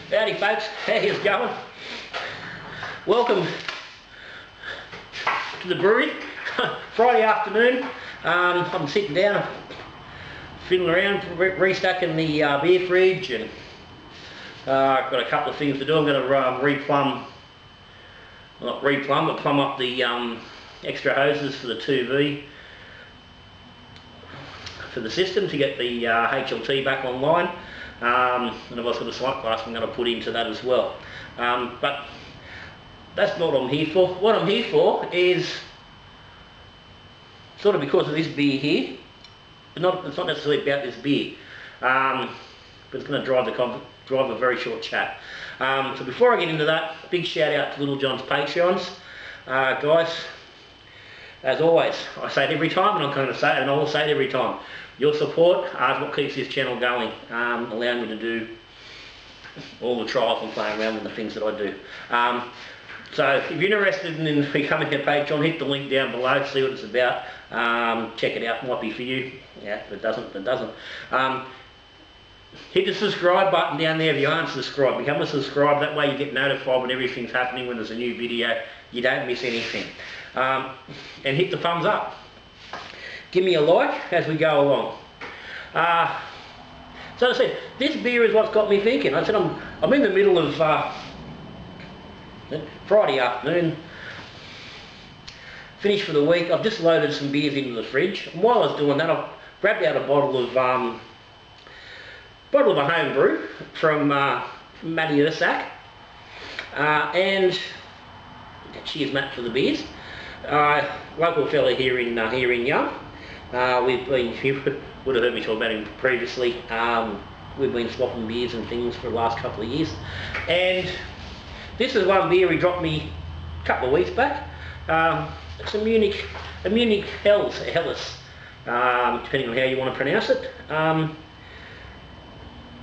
Howdy folks, how you going? Welcome to the brewery. Friday afternoon. I'm sitting down, fiddling around, restacking the beer fridge, and I've got a couple of things to do. I'm going to plumb up the extra hoses for the 2V for the system to get the HLT back online. And I've also got a sight glass I'm going to put into that as well. But that's not what I'm here for. What I'm here for is sort of because of this beer here. It's not necessarily about this beer, but it's going to drive a very short chat. So before I get into that, big shout out to Little John's Patreons. Guys, as always, I say it every time, and I'm going to say it, and I will say it every time. Your support is what keeps this channel going, allowing me to do all the trials and playing around with the things that I do. So if you're interested in becoming a Patreon, hit the link down below, see what it's about. Check it out, might be for you. Yeah, if it doesn't, it doesn't. Hit the subscribe button down there if you aren't subscribed. Become a subscriber, that way you get notified when everything's happening, when there's a new video. You don't miss anything. And hit the thumbs up. Give me a like as we go along. So I said, this beer is what's got me thinking. I said, I'm in the middle of Friday afternoon, finished for the week. I've just loaded some beers into the fridge. And while I was doing that, I grabbed out a bottle of a home brew from Matthew Irsak. And cheers, Matt, for the beers. Local fella here in Young. You would have heard me talk about him previously. We've been swapping beers and things for the last couple of years, and this is one beer he dropped me a couple of weeks back. It's a Munich Helles, depending on how you want to pronounce it.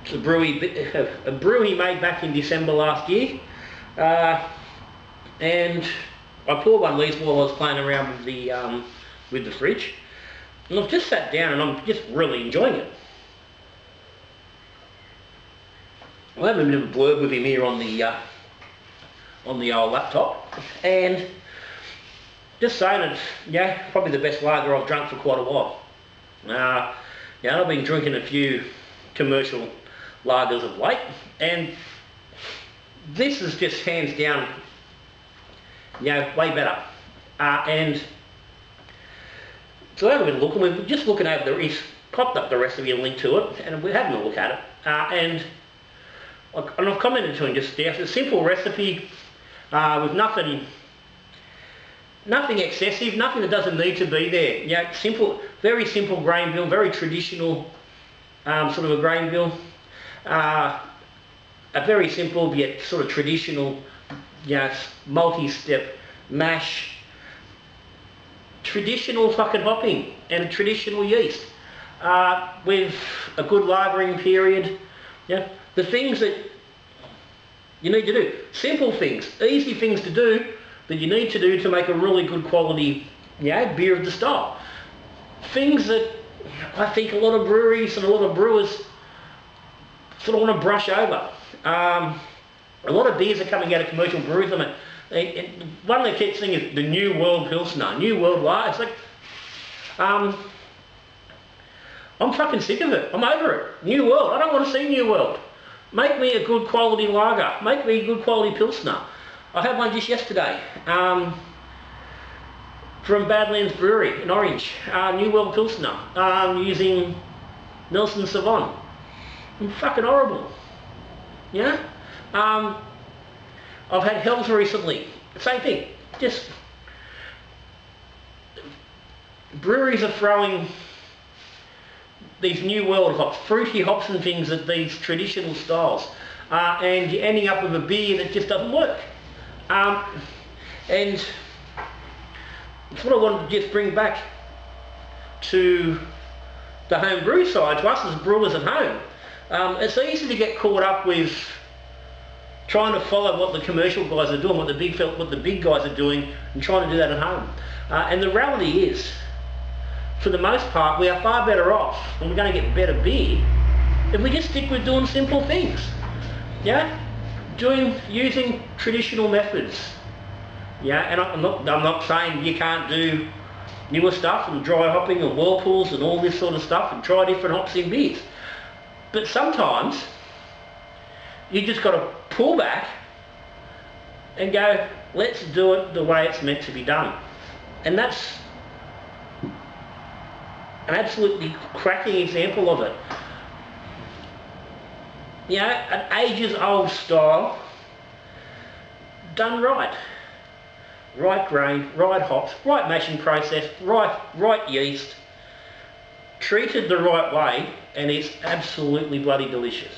It's a brew he made back in December last year, and I poured one of these while I was playing around with the fridge. And I've just sat down and I'm just really enjoying it. I have a bit of a blurb with him here on the old laptop, and just saying it's probably the best lager I've drunk for quite a while. I've been drinking a few commercial lagers of late, and this is just hands down way better. And so having a look, and we're just looking over the, he's popped up the recipe and link to it, and we're having a look at it. And I've commented to him just there. It's a simple recipe with nothing excessive, nothing that doesn't need to be there. Simple, very simple grain bill, very traditional sort of a grain bill. A very simple yet sort of traditional, multi-step mash. Traditional fucking hopping and traditional yeast with a good lagering period. The things that you need to do, simple things, easy things to do that you need to do to make a really good quality beer of the style. Things that I think a lot of breweries and a lot of brewers sort of want to brush over. A lot of beers are coming out of commercial breweries. One of the key things is the New World Pilsner, New World Lager. It's like, I'm fucking sick of it. I'm over it. New World. I don't want to see New World. Make me a good quality lager. Make me a good quality Pilsner. I had one just yesterday from Badlands Brewery in Orange. New World Pilsner using Nelson Sauvin. Fucking horrible. I've had Hells recently. Same thing. Just breweries are throwing these New World hops, fruity hops and things at these traditional styles, and you're ending up with a beer that just doesn't work. And that's what I wanted to just bring back to the home brew side, to us as brewers at home. It's easy to get caught up with trying to follow what the commercial guys are doing, what the big guys are doing, and trying to do that at home. And the reality is, for the most part, we are far better off, and we're going to get better beer if we just stick with doing simple things. using traditional methods. Yeah, and I'm not saying you can't do newer stuff and dry hopping and whirlpools and all this sort of stuff and try different hops in beers. But sometimes you just got to pull back and go, let's do it the way it's meant to be done. And that's an absolutely cracking example of it. You know, an ages old style done right. Right grain, right hops, right mashing process, right yeast, treated the right way, and it's absolutely bloody delicious.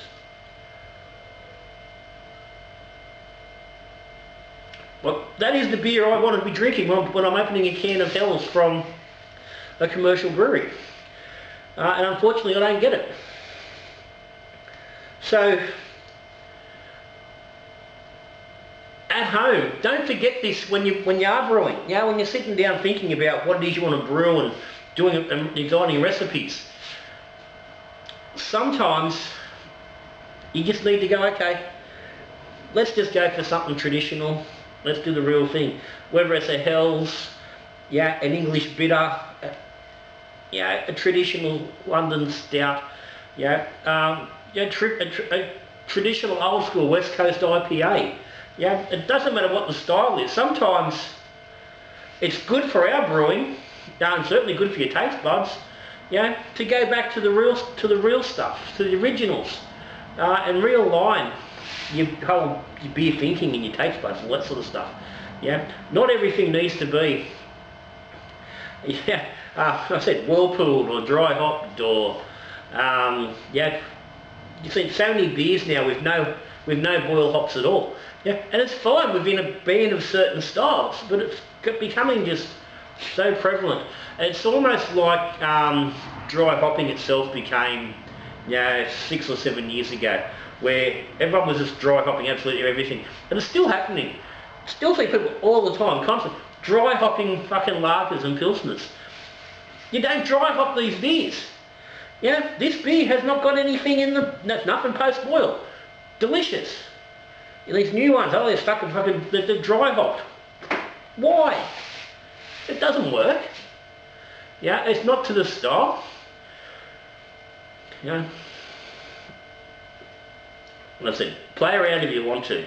Well, that is the beer I want to be drinking when I'm opening a can of Hells from a commercial brewery. And unfortunately I don't get it. So, at home, don't forget this when you are brewing. You know, when you're sitting down thinking about what it is you want to brew and doing and designing recipes. Sometimes you just need to go, okay, let's just go for something traditional. Let's do the real thing. Whether it's a Hells, yeah, an English bitter, yeah, a traditional London stout, yeah, a traditional old school West Coast IPA. Yeah, it doesn't matter what the style is. Sometimes it's good for our brewing, and certainly good for your taste buds, yeah, to go back to the real stuff, to the originals, and realign your whole beer thinking and your taste buds, all that sort of stuff. Yeah, not everything needs to be, yeah, I said whirlpool or dry hopped or, yeah, you've seen so many beers now with no boil hops at all. Yeah, and it's fine within a band of certain styles, but it's becoming just so prevalent. It's almost like dry hopping itself became, you know, 6 or 7 years ago, where everyone was just dry hopping absolutely everything, and it's still happening. Still see people all the time, constantly dry hopping fucking lagers and pilsners. You don't dry hop these beers. Yeah, this beer has not got anything in them. That's nothing post boil. Delicious. These new ones, oh, they're stuck in fucking, they're dry hopped. Why? It doesn't work. Yeah, it's not to the style. You know, like I said, play around if you want to.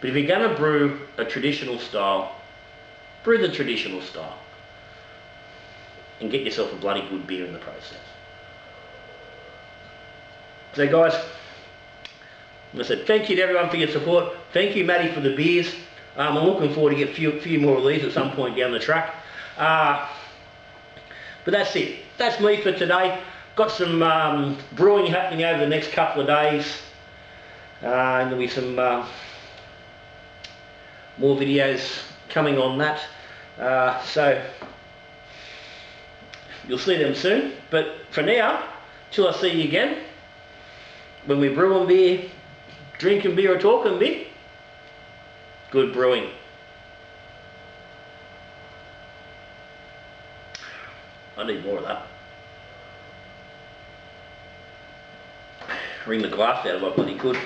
But if you're going to brew a traditional style, brew the traditional style. And get yourself a bloody good beer in the process. So guys, I said thank you to everyone for your support. Thank you, Matty, for the beers. I'm looking forward to get a few more of these at some point down the track. But that's it. That's me for today. Got some brewing happening over the next couple of days. And there'll be some more videos coming on that. So you'll see them soon. But for now, till I see you again, when we brew and beer, drinking beer or talking beer, good brewing. I need more of that. Wring the glass out of my bloody good.